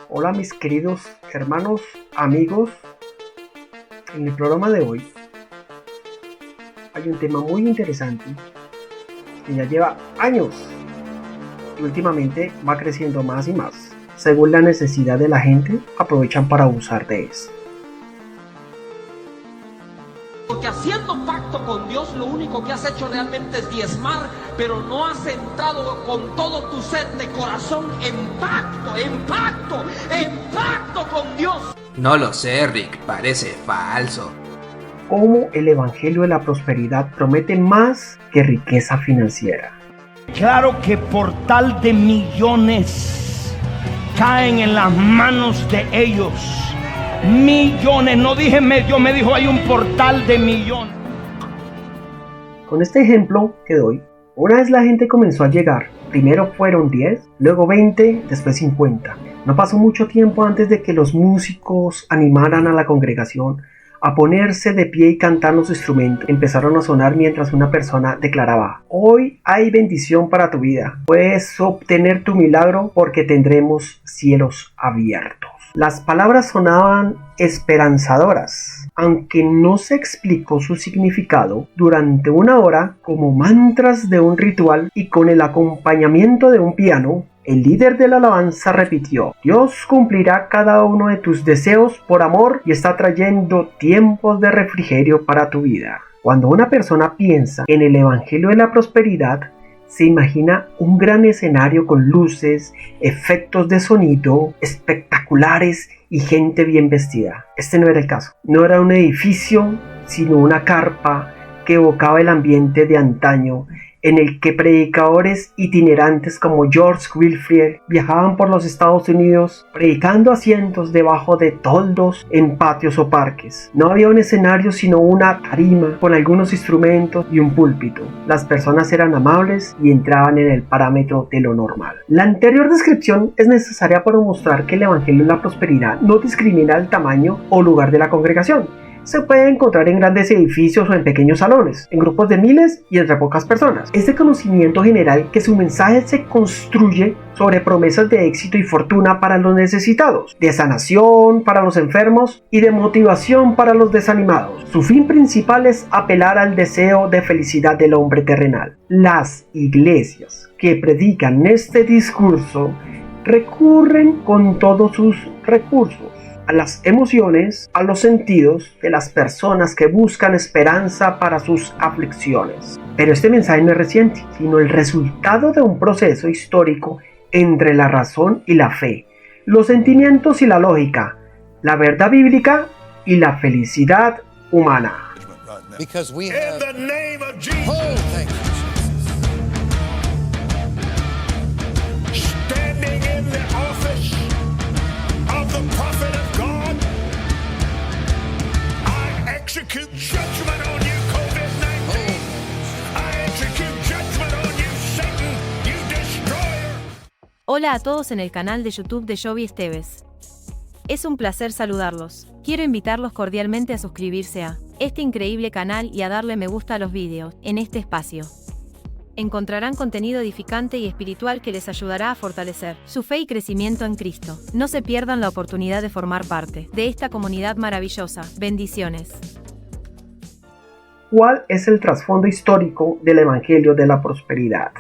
Hola mis queridos hermanos, amigos. En el programa de hoy hay un tema muy interesante que ya lleva años y últimamente va creciendo más y más. Según la necesidad de la gente, aprovechan para abusar de eso. Porque haciendo pacto con Dios, lo único que has hecho realmente es diezmar, pero no has entrado con todo tu ser de corazón en pacto con Dios. No lo sé, Rick, parece falso. Cómo el evangelio de la prosperidad promete más que riqueza financiera. Claro que por tal de millones caen en las manos de ellos. Millones, no dije medio, me dijo hay un portal de millones. Con este ejemplo que doy, una vez la gente comenzó a llegar. Primero fueron 10, luego 20, después 50. No pasó mucho tiempo antes de que los músicos animaran a la congregación a ponerse de pie y cantar los instrumentos. Empezaron a sonar mientras una persona declaraba: hoy hay bendición para tu vida. Puedes obtener tu milagro porque tendremos cielos abiertos. Las palabras sonaban esperanzadoras, aunque no se explicó su significado. Durante una hora, como mantras de un ritual y con el acompañamiento de un piano, el líder de la alabanza repitió: Dios cumplirá cada uno de tus deseos por amor y está trayendo tiempos de refrigerio para tu vida. Cuando una persona piensa en el evangelio de la prosperidad, se imagina un gran escenario con luces, efectos de sonido espectaculares y gente bien vestida. Este no era el caso. No era un edificio, sino una carpa que evocaba el ambiente de antaño, en el que predicadores itinerantes como George Wilfried viajaban por los Estados Unidos predicando a cientos debajo de toldos en patios o parques. No había un escenario sino una tarima con algunos instrumentos y un púlpito. Las personas eran amables y entraban en el parámetro de lo normal. La anterior descripción es necesaria para mostrar que el evangelio de la prosperidad no discrimina el tamaño o lugar de la congregación. Se puede encontrar en grandes edificios o en pequeños salones, en grupos de miles y entre pocas personas. Es de conocimiento general que su mensaje se construye sobre promesas de éxito y fortuna para los necesitados, de sanación para los enfermos y de motivación para los desanimados. Su fin principal es apelar al deseo de felicidad del hombre terrenal. Las iglesias que predican este discurso recurren con todos sus recursos a las emociones, a los sentidos de las personas que buscan esperanza para sus aflicciones. Pero este mensaje no es reciente, sino el resultado de un proceso histórico entre la razón y la fe, los sentimientos y la lógica, la verdad bíblica y la felicidad humana. Because we have... In the name of Jesus. Oh, thank you. Standing in the office of the prophet of God, I execute judgment on you, COVID-19. I execute judgment on you, Satan, you destroyer. Hola a todos en el canal de YouTube de Joby Esteves. Es un placer saludarlos. Quiero invitarlos cordialmente a suscribirse a este increíble canal y a darle me gusta a los vídeos en este espacio. Encontrarán contenido edificante y espiritual que les ayudará a fortalecer su fe y crecimiento en Cristo. No se pierdan la oportunidad de formar parte de esta comunidad maravillosa. Bendiciones. ¿Cuál es el trasfondo histórico del evangelio de la prosperidad?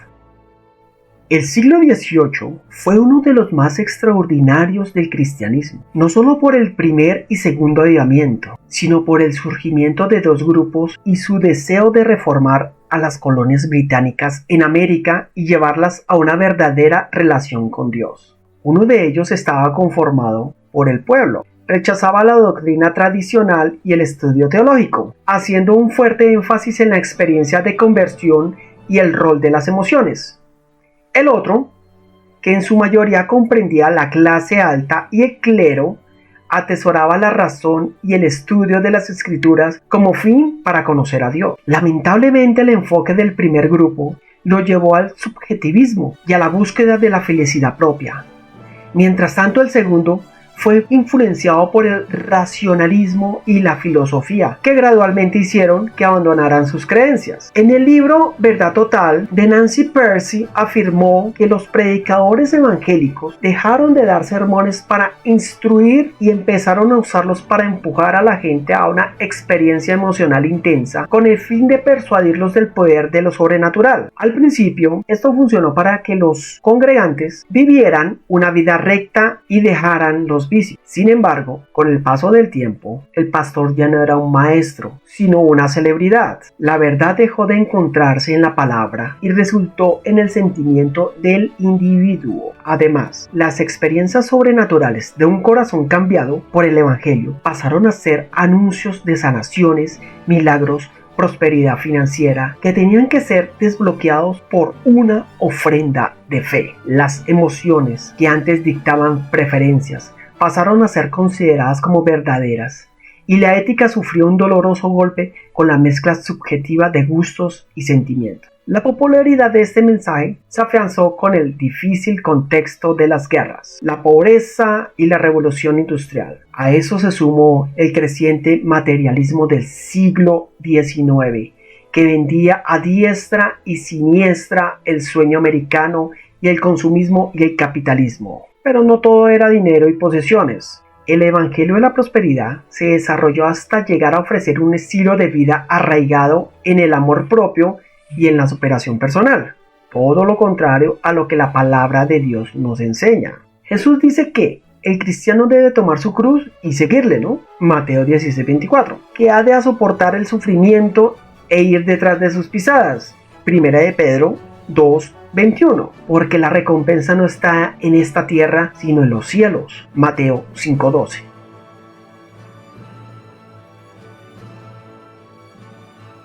El siglo XVIII fue uno de los más extraordinarios del cristianismo, no solo por el primer y segundo avivamiento, sino por el surgimiento de dos grupos y su deseo de reformar a las colonias británicas en América y llevarlas a una verdadera relación con Dios. Uno de ellos estaba conformado por el pueblo. Rechazaba la doctrina tradicional y el estudio teológico, haciendo un fuerte énfasis en la experiencia de conversión y el rol de las emociones. El otro, que en su mayoría comprendía la clase alta y el clero, atesoraba la razón y el estudio de las escrituras como fin para conocer a Dios. Lamentablemente, el enfoque del primer grupo lo llevó al subjetivismo y a la búsqueda de la felicidad propia. Mientras tanto, el segundo fue influenciado por el racionalismo y la filosofía, que gradualmente hicieron que abandonaran sus creencias. En el libro Verdad Total de Nancy Pearcey afirmó que los predicadores evangélicos dejaron de dar sermones para instruir y empezaron a usarlos para empujar a la gente a una experiencia emocional intensa con el fin de persuadirlos del poder de lo sobrenatural. Al principio, esto funcionó para que los congregantes vivieran una vida recta y dejaran los vicios. Sin embargo, con el paso del tiempo, el pastor ya no era un maestro, sino una celebridad. La verdad dejó de encontrarse en la palabra y resultó en el sentimiento del individuo. Además, las experiencias sobrenaturales de un corazón cambiado por el evangelio pasaron a ser anuncios de sanaciones, milagros, prosperidad financiera que tenían que ser desbloqueados por una ofrenda de fe. Las emociones que antes dictaban preferencias pasaron a ser consideradas como verdaderas y la ética sufrió un doloroso golpe con la mezcla subjetiva de gustos y sentimientos. La popularidad de este mensaje se afianzó con el difícil contexto de las guerras, la pobreza y la revolución industrial. A eso se sumó el creciente materialismo del siglo XIX, que vendía a diestra y siniestra el sueño americano y el consumismo y el capitalismo. Pero no todo era dinero y posesiones. El Evangelio de la Prosperidad se desarrolló hasta llegar a ofrecer un estilo de vida arraigado en el amor propio y en la superación personal. Todo lo contrario a lo que la palabra de Dios nos enseña. Jesús dice que el cristiano debe tomar su cruz y seguirle, ¿no? Mateo 16:24. Que ha de soportar el sufrimiento e ir detrás de sus pisadas. Primera de Pedro 2:21. Porque la recompensa no está en esta tierra, sino en los cielos. Mateo 5:12.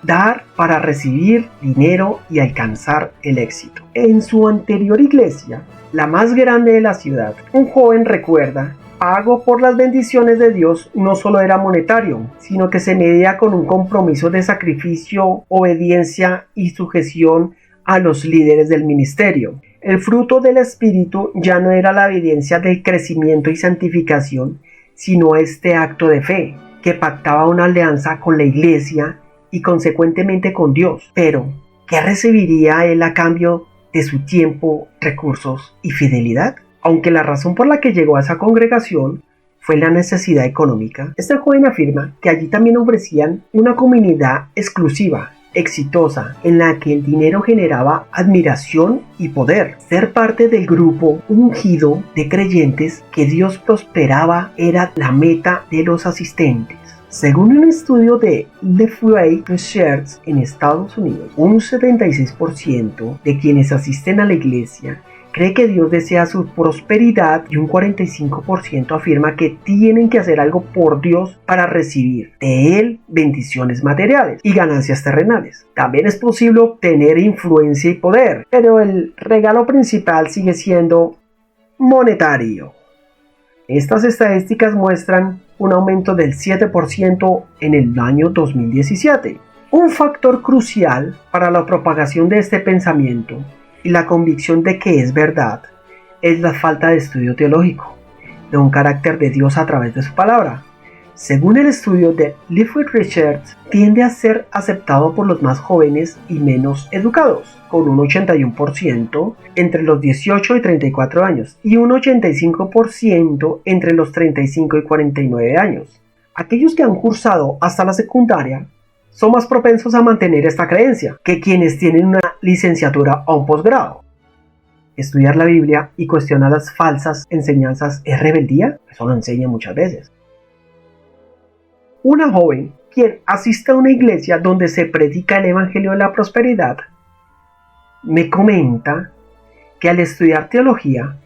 Dar para recibir dinero y alcanzar el éxito. En su anterior iglesia, la más grande de la ciudad, un joven recuerda: pago por las bendiciones de Dios no solo era monetario, sino que se medía con un compromiso de sacrificio, obediencia y sujeción a los líderes del ministerio. El fruto del Espíritu ya no era la evidencia del crecimiento y santificación, sino este acto de fe, que pactaba una alianza con la iglesia y consecuentemente con Dios. Pero, ¿qué recibiría él a cambio de su tiempo, recursos y fidelidad? Aunque la razón por la que llegó a esa congregación fue la necesidad económica, este joven afirma que allí también ofrecían una comunidad exclusiva, exitosa, en la que el dinero generaba admiración y poder. Ser parte del grupo ungido de creyentes que Dios prosperaba era la meta de los asistentes. Según un estudio de Lifeway Research en Estados Unidos, un 76% de quienes asisten a la iglesia cree que Dios desea su prosperidad y un 45% afirma que tienen que hacer algo por Dios para recibir de Él bendiciones materiales y ganancias terrenales. También es posible obtener influencia y poder, pero el regalo principal sigue siendo monetario. Estas estadísticas muestran un aumento del 7% en el año 2017. Un factor crucial para la propagación de este pensamiento y la convicción de que es verdad es la falta de estudio teológico de un carácter de Dios a través de su palabra. Según el estudio de Lifeway Research, tiende a ser aceptado por los más jóvenes y menos educados, con un 81% entre los 18 y 34 años y un 85% entre los 35 y 49 años. Aquellos que han cursado hasta la secundaria son más propensos a mantener esta creencia que quienes tienen una licenciatura o un posgrado. ¿Estudiar la Biblia y cuestionar las falsas enseñanzas es rebeldía? Eso lo enseña muchas veces. Una joven quien asiste a una iglesia donde se predica el Evangelio de la Prosperidad me comenta que al estudiar teología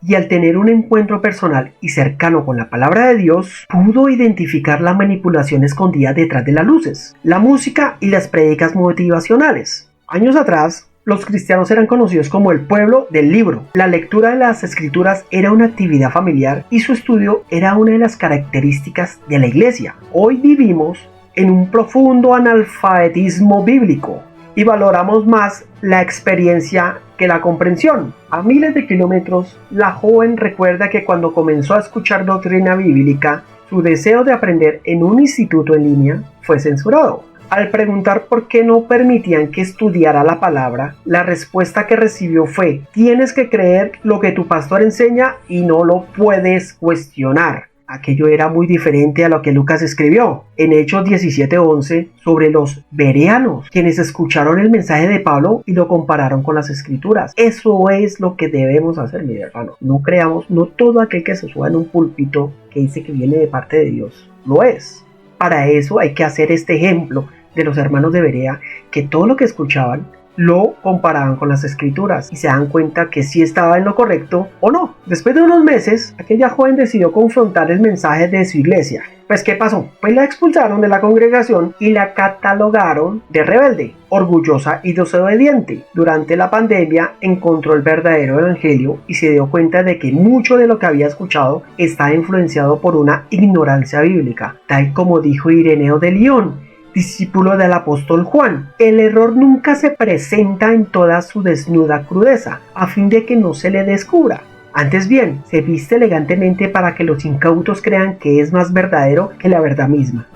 y al tener un encuentro personal y cercano con la palabra de Dios, pudo identificar la manipulación escondida detrás de las luces, la música y las prédicas motivacionales. Años atrás, los cristianos eran conocidos como el pueblo del libro. La lectura de las escrituras era una actividad familiar y su estudio era una de las características de la iglesia. Hoy vivimos en un profundo analfabetismo bíblico y valoramos más la experiencia que la comprensión. A miles de kilómetros, la joven recuerda que cuando comenzó a escuchar doctrina bíblica, su deseo de aprender en un instituto en línea fue censurado. Al preguntar por qué no permitían que estudiara la palabra, la respuesta que recibió fue: tienes que creer lo que tu pastor enseña y no lo puedes cuestionar. Aquello era muy diferente a lo que Lucas escribió en Hechos 17:11 sobre los bereanos, quienes escucharon el mensaje de Pablo y lo compararon con las escrituras. Eso es lo que debemos hacer, mi hermano. No creamos, no todo aquel que se suba en un púlpito que dice que viene de parte de Dios lo es. Para eso hay que hacer este ejemplo de los hermanos de Berea, que todo lo que escuchaban lo comparaban con las escrituras y se dan cuenta que sí estaba en lo correcto o no. Después de unos meses, aquella joven decidió confrontar el mensaje de su iglesia. Pues ¿qué pasó? Pues la expulsaron de la congregación y la catalogaron de rebelde, orgullosa y desobediente. Durante la pandemia encontró el verdadero evangelio y se dio cuenta de que mucho de lo que había escuchado estaba influenciado por una ignorancia bíblica, tal como dijo Ireneo de Lyon, discípulo del apóstol Juan: el error nunca se presenta en toda su desnuda crudeza, a fin de que no se le descubra. Antes bien, se viste elegantemente para que los incautos crean que es más verdadero que la verdad misma.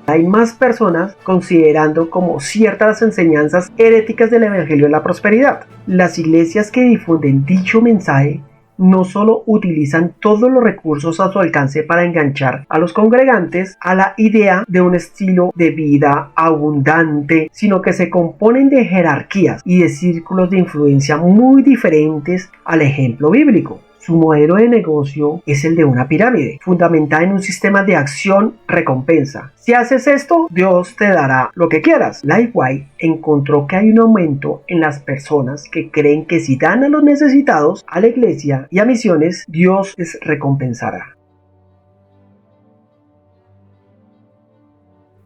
Hay más personas considerando como ciertas enseñanzas heréticas del Evangelio de la Prosperidad. Las iglesias que difunden dicho mensaje no solo utilizan todos los recursos a su alcance para enganchar a los congregantes a la idea de un estilo de vida abundante, sino que se componen de jerarquías y de círculos de influencia muy diferentes al ejemplo bíblico. Su modelo de negocio es el de una pirámide, fundamentada en un sistema de acción-recompensa. Si haces esto, Dios te dará lo que quieras. Lifeway encontró que hay un aumento en las personas que creen que si dan a los necesitados, a la iglesia y a misiones, Dios les recompensará.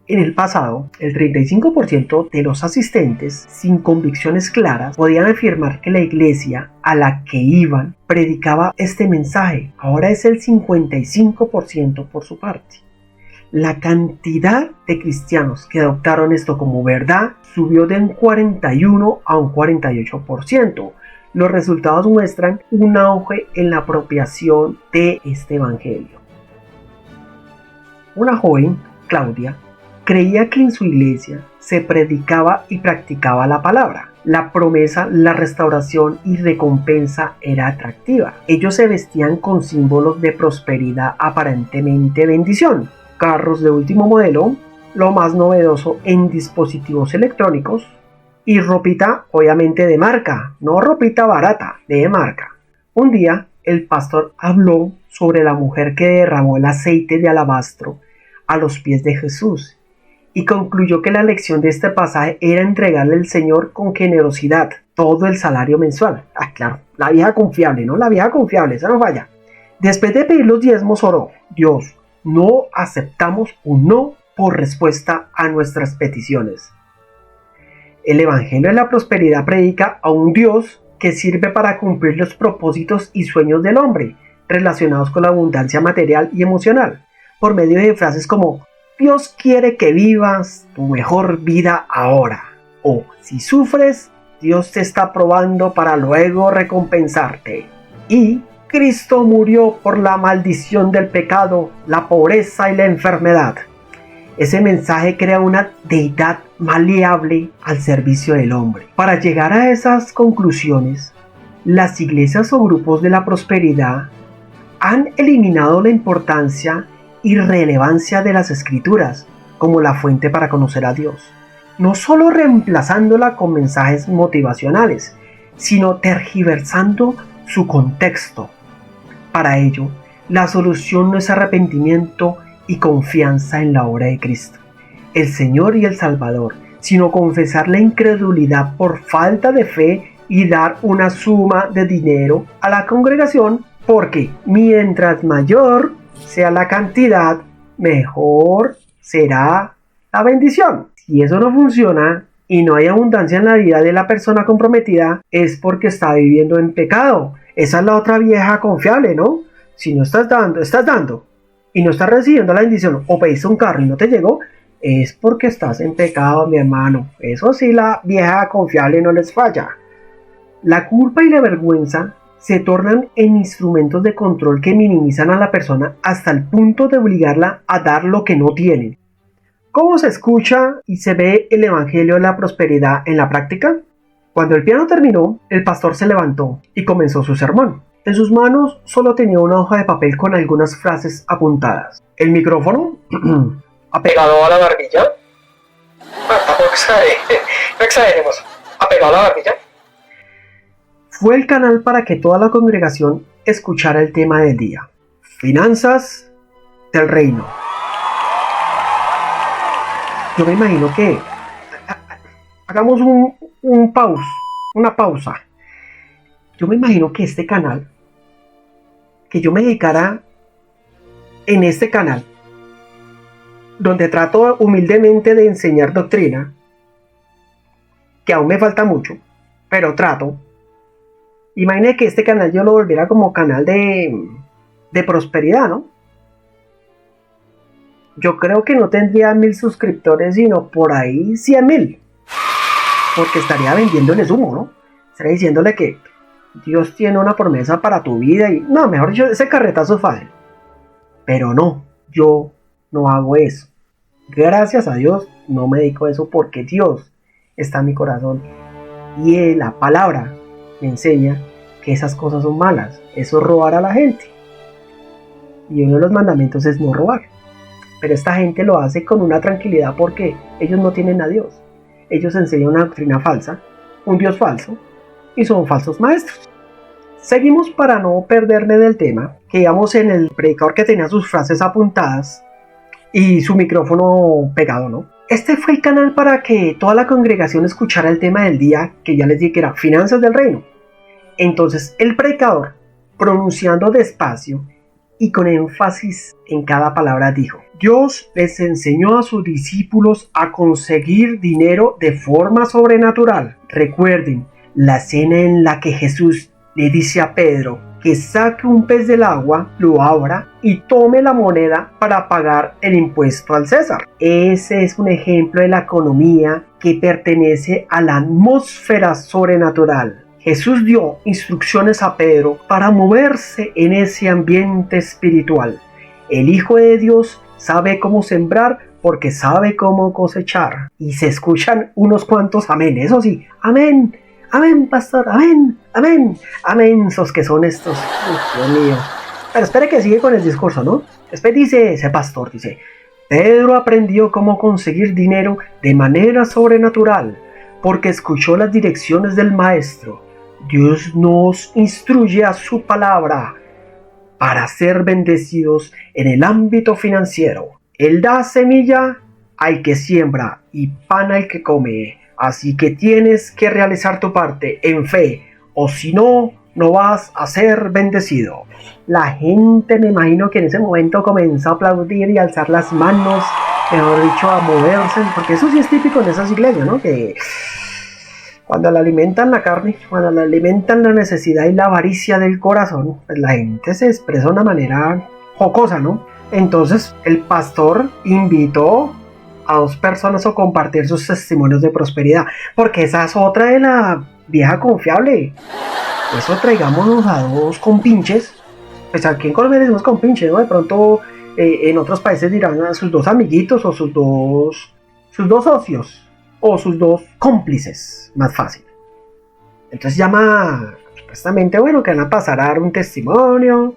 En el pasado, el 35% de los asistentes sin convicciones claras podían afirmar que la iglesia a la que iban predicaba este mensaje. Ahora es el 55% por su parte. La cantidad de cristianos que adoptaron esto como verdad subió de un 41 a un 48%. Los resultados muestran un auge en la apropiación de este evangelio. Una joven, Claudia, creía que en su iglesia se predicaba y practicaba la palabra. La promesa, la restauración y recompensa era atractiva. Ellos se vestían con símbolos de prosperidad, aparentemente bendición. Carros de último modelo, lo más novedoso en dispositivos electrónicos y ropita obviamente de marca, no ropita barata, de marca. Un día el pastor habló sobre la mujer que derramó el aceite de alabastro a los pies de Jesús y concluyó que la lección de este pasaje era entregarle al Señor con generosidad todo el salario mensual. Claro, la vieja confiable, ¿no? La vieja confiable, esa no falla. Después de pedir los diezmos oró: Dios, no aceptamos un no por respuesta a nuestras peticiones. El Evangelio de la Prosperidad predica a un Dios que sirve para cumplir los propósitos y sueños del hombre relacionados con la abundancia material y emocional, por medio de frases como: Dios quiere que vivas tu mejor vida ahora. O si sufres, Dios te está probando para luego recompensarte. Y Cristo murió por la maldición del pecado, la pobreza y la enfermedad. Ese mensaje crea una deidad maleable al servicio del hombre. Para llegar a esas conclusiones, las iglesias o grupos de la prosperidad han eliminado la importancia y relevancia de las escrituras como la fuente para conocer a Dios, no solo reemplazándola con mensajes motivacionales, sino tergiversando su contexto. Para ello, la solución no es arrepentimiento y confianza en la obra de Cristo, el Señor y el Salvador, sino confesar la incredulidad por falta de fe y dar una suma de dinero a la congregación, porque mientras mayor sea la cantidad, mejor será la bendición. Si eso no funciona y no hay abundancia en la vida de la persona comprometida, es porque está viviendo en pecado. Esa es la otra vieja confiable, ¿no? Si no estás dando y no estás recibiendo la bendición, o pediste un carro y no te llegó, es porque estás en pecado, mi hermano. Eso sí, la vieja confiable no les falla. La culpa y la vergüenza se tornan en instrumentos de control que minimizan a la persona hasta el punto de obligarla a dar lo que no tienen. ¿Cómo se escucha y se ve el Evangelio de la prosperidad en la práctica? Cuando el piano terminó, el pastor se levantó y comenzó su sermón. En sus manos solo tenía una hoja de papel con algunas frases apuntadas. El micrófono, apegado a la barbilla. Tampoco no exageremos. Apegado a la barbilla. Fue el canal para que toda la congregación escuchara el tema del día. Finanzas del reino. Yo me imagino que hagamos una pausa. Yo me imagino que este canal, que yo me dedicara en este canal, donde trato humildemente de enseñar doctrina, que aún me falta mucho, pero trato. Imagine que este canal yo lo volviera como canal de prosperidad, ¿no? Yo creo que no tendría 1000 suscriptores, sino por ahí 100,000. Porque estaría vendiéndoles humo, ¿no? Estaría diciéndole que Dios tiene una promesa para tu vida y... No, mejor dicho, ese carretazo es fácil. Pero no, yo no hago eso. Gracias a Dios no me dedico a eso porque Dios está en mi corazón. Y la palabra me enseña que esas cosas son malas. Eso es robar a la gente. Y uno de los mandamientos es no robar. Pero esta gente lo hace con una tranquilidad porque ellos no tienen a Dios. Ellos enseñan una doctrina falsa, un Dios falso, y son falsos maestros. Seguimos para no perderme del tema, que íbamos en el predicador que tenía sus frases apuntadas y su micrófono pegado, ¿no? Este fue el canal para que toda la congregación escuchara el tema del día, que ya les dije que era finanzas del reino. Entonces el predicador, pronunciando despacio y con énfasis en cada palabra, dijo: Dios les enseñó a sus discípulos a conseguir dinero de forma sobrenatural. Recuerden la escena en la que Jesús le dice a Pedro que saque un pez del agua, lo abra y tome la moneda para pagar el impuesto al César. Ese es un ejemplo de la economía que pertenece a la atmósfera sobrenatural. Jesús dio instrucciones a Pedro para moverse en ese ambiente espiritual. El Hijo de Dios sabe cómo sembrar porque sabe cómo cosechar. Y se escuchan unos cuantos amén. Eso sí, amén, amén, pastor, amén, amén, amén. Esos que son estos. Dios mío. Pero espere que sigue con el discurso, ¿no? Después dice ese pastor, dice: Pedro aprendió cómo conseguir dinero de manera sobrenatural porque escuchó las direcciones del maestro. Dios nos instruye a su palabra para ser bendecidos en el ámbito financiero. Él da semilla al que siembra y pan al que come. Así que tienes que realizar tu parte en fe, o si no, no vas a ser bendecido. La gente, me imagino que en ese momento comenzó a aplaudir y a alzar las manos, mejor dicho, a moverse, porque eso sí es típico en esas iglesias, ¿no? Que cuando le alimentan la carne, cuando le alimentan la necesidad y la avaricia del corazón, pues la gente se expresa de una manera jocosa, ¿no? Entonces el pastor invitó a 2 personas a compartir sus testimonios de prosperidad, porque esa es otra de la vieja confiable. Eso traigámonos a 2 compinches. Pues aquí en Colombia decimos compinches, ¿no? De pronto en otros países dirán a sus 2 amiguitos o sus dos socios o sus 2 cómplices, más fácil. Entonces llama, supuestamente, bueno, que van a pasar a dar un testimonio.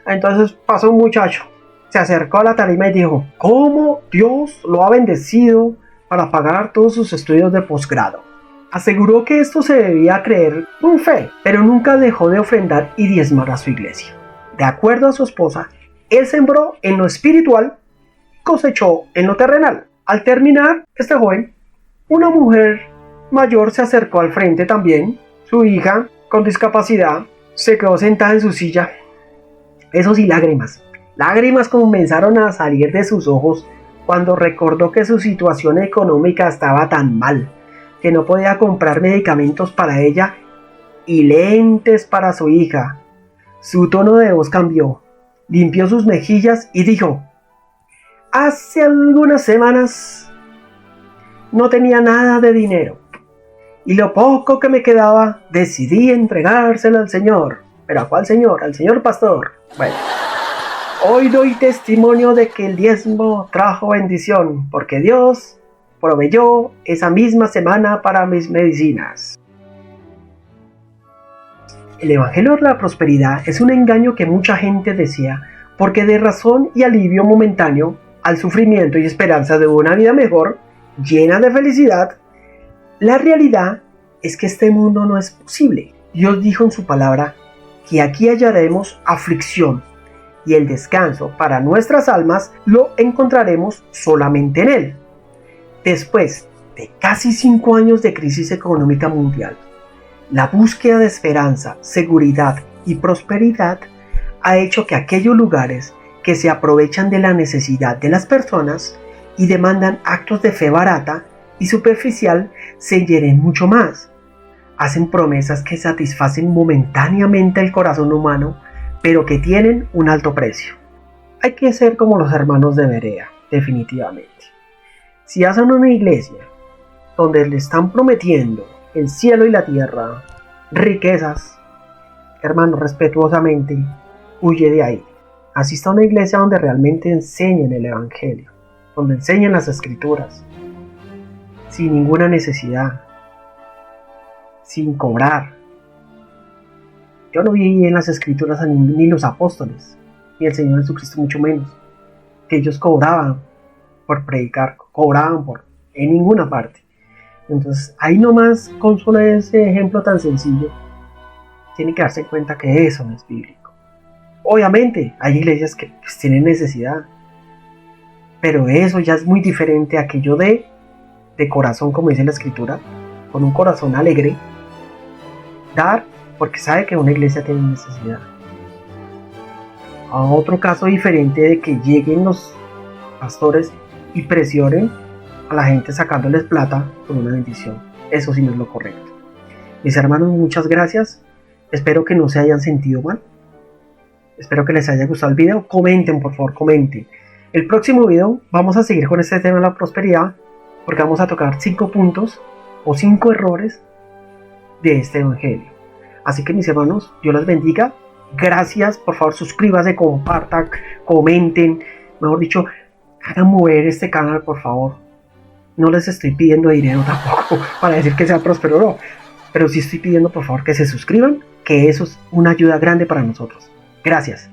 Entonces pasó un muchacho, se acercó a la tarima y dijo: ¿cómo Dios lo ha bendecido para pagar todos sus estudios de posgrado? Aseguró que esto se debía creer con fe, pero nunca dejó de ofrendar y diezmar a su iglesia. De acuerdo a su esposa, él sembró en lo espiritual y cosechó en lo terrenal. Al terminar, este joven, una mujer mayor se acercó al frente también. Su hija, con discapacidad, se quedó sentada en su silla. Eso sí, lágrimas comenzaron a salir de sus ojos cuando recordó que su situación económica estaba tan mal que no podía comprar medicamentos para ella y lentes para su hija. Su tono de voz cambió, limpió sus mejillas y dijo: hace algunas semanas no tenía nada de dinero y lo poco que me quedaba decidí entregárselo al Señor. ¿Pero a cuál Señor? Al Señor Pastor. Bueno, hoy doy testimonio de que el diezmo trajo bendición porque Dios proveyó esa misma semana para mis medicinas. El Evangelio de la Prosperidad es un engaño que mucha gente desea porque de razón y alivio momentáneo al sufrimiento y esperanza de una vida mejor, llena de felicidad. La realidad es que este mundo no es posible. Dios dijo en su palabra que aquí hallaremos aflicción y el descanso para nuestras almas lo encontraremos solamente en Él. Después de casi 5 años de crisis económica mundial, la búsqueda de esperanza, seguridad y prosperidad ha hecho que aquellos lugares que se aprovechan de la necesidad de las personas y demandan actos de fe barata y superficial se llenen mucho más. Hacen promesas que satisfacen momentáneamente el corazón humano, pero que tienen un alto precio. Hay que ser como los hermanos de Berea, definitivamente. Si hacen una iglesia donde le están prometiendo el cielo y la tierra, riquezas, hermano, respetuosamente, huye de ahí. Asista a una iglesia donde realmente enseñen el Evangelio, donde enseñen las Escrituras, sin ninguna necesidad, sin cobrar. Yo no vi en las Escrituras ni los apóstoles, ni el Señor Jesucristo mucho menos, que ellos cobraban por predicar, cobraban por en ninguna parte. Entonces ahí nomás con solo ese ejemplo tan sencillo, tiene que darse cuenta que eso no es bíblico. Obviamente hay iglesias que pues, tienen necesidad, pero eso ya es muy diferente a que yo dé de corazón, como dice la Escritura, con un corazón alegre, dar porque sabe que una iglesia tiene necesidad. A otro caso diferente de que lleguen los pastores y presionen a la gente sacándoles plata por una bendición. Eso sí no es lo correcto. Mis hermanos, muchas gracias. Espero que no se hayan sentido mal. Espero que les haya gustado el video. Comenten, por favor, comenten. El próximo video vamos a seguir con este tema de la prosperidad, porque vamos a tocar 5 puntos o 5 errores de este evangelio. Así que mis hermanos, Dios los bendiga. Gracias, por favor suscríbanse, compartan, comenten, mejor dicho, hagan mover este canal, por favor. No les estoy pidiendo dinero tampoco para decir que sea próspero, no, pero sí estoy pidiendo por favor que se suscriban, que eso es una ayuda grande para nosotros. Gracias.